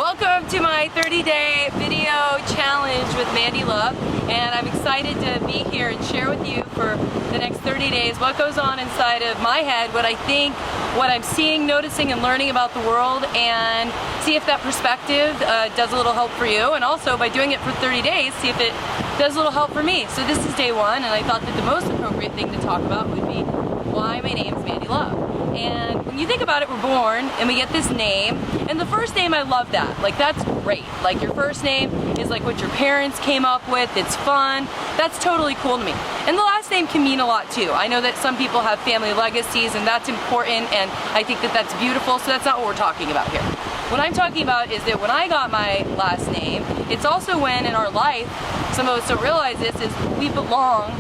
Welcome to my 30-day video challenge with Mandy Love, and I'm excited to be here and share with you for the next 30 days what goes on inside of my head, what I think, what I'm seeing, noticing, and learning about the world, and see if that perspective does a little help for you, and also by doing it for 30 days, see if it does a little help for me. So this is day one, and I thought that the most appropriate thing to talk about would be why my name is Mandy Love. And when you think about it, we're born and we get this name, and the first name, I love that. Like, that's great. Like, your first name is like what your parents came up with. It's fun. That's totally cool to me. And the last name can mean a lot too. I know that some people have family legacies, and that's important, and I think that that's beautiful, so that's not what we're talking about here. What I'm talking about is that when I got my last name, it's also when in our life, some of us don't realize this, is we belong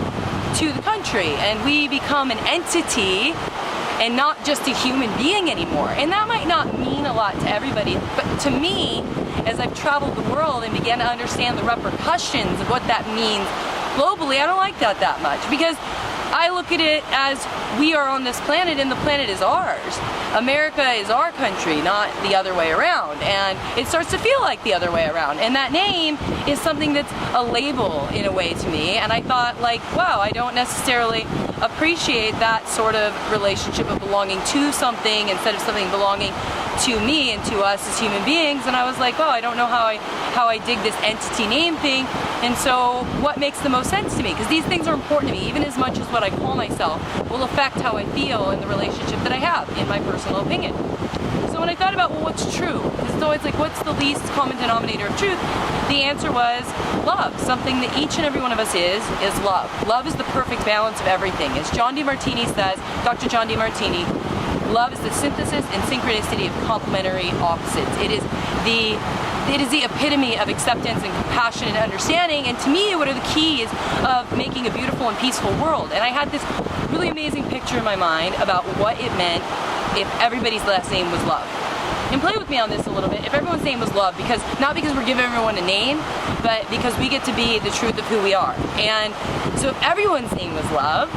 to the country and we become an entity and not just a human being anymore. And that might not mean a lot to everybody, but to me, as I've traveled the world and began to understand the repercussions of what that means globally, I don't like that much, because I look at it as we are on this planet and the planet is ours. America is our country, not the other way around. And it starts to feel like the other way around. And that name is something that's a label in a way to me. And I thought, like, wow, I don't necessarily appreciate that sort of relationship of belonging to something instead of something belonging to me and to us as human beings. And I was like, oh, I don't know how I dig this entity name thing. And so what makes the most sense to me? Because these things are important to me, even as much as what I call myself will affect how I feel in the relationship that I have, in my personal opinion. So when I thought about, well, what's true? Because it's always like, what's the least common denominator of truth? The answer was love. Something that each and every one of us is love. Love is the perfect balance of everything. As John Demartini says, Dr. John Demartini, love is the synthesis and synchronicity of complementary opposites. It is the epitome of acceptance and compassion and understanding, and to me, what are the keys of making a beautiful and peaceful world? And I had this really amazing picture in my mind about what it meant if everybody's last name was Love. And play with me on this a little bit. If everyone's name was Love, because not because we're giving everyone a name, but because we get to be the truth of who we are. And so if everyone's name was Love,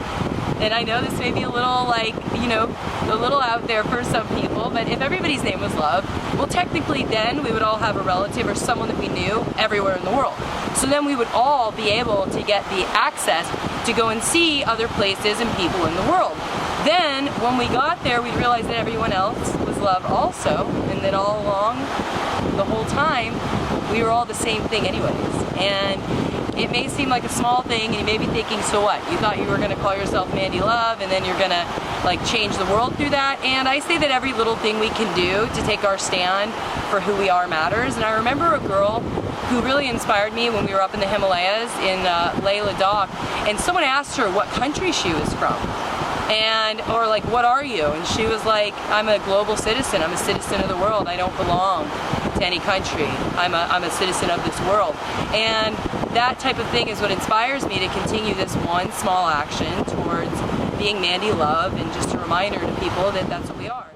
and I know this may be a little, like, you know, a little out there for some people, but if everybody's name was Love, well, technically then we would all have a relative or someone that we knew everywhere in the world. So then we would all be able to get the access to go and see other places and people in the world. Then, when we got there, we'd realize that everyone else was Love also, and that all along, the whole time, we were all the same thing anyways. And it may seem like a small thing, and you may be thinking, so what? You thought you were going to call yourself Mandy Love, and then you're going to, like, change the world through that? And I say that every little thing we can do to take our stand for who we are matters. And I remember a girl who really inspired me when we were up in the Himalayas in Leh Ladakh, and someone asked her what country she was from. Or like, what are you? And she was like, I'm a global citizen. I'm a citizen of the world. I don't belong to any country. I'm a citizen of this world. And that type of thing is what inspires me to continue this one small action towards being Mandy Love, and just a reminder to people that that's what we are.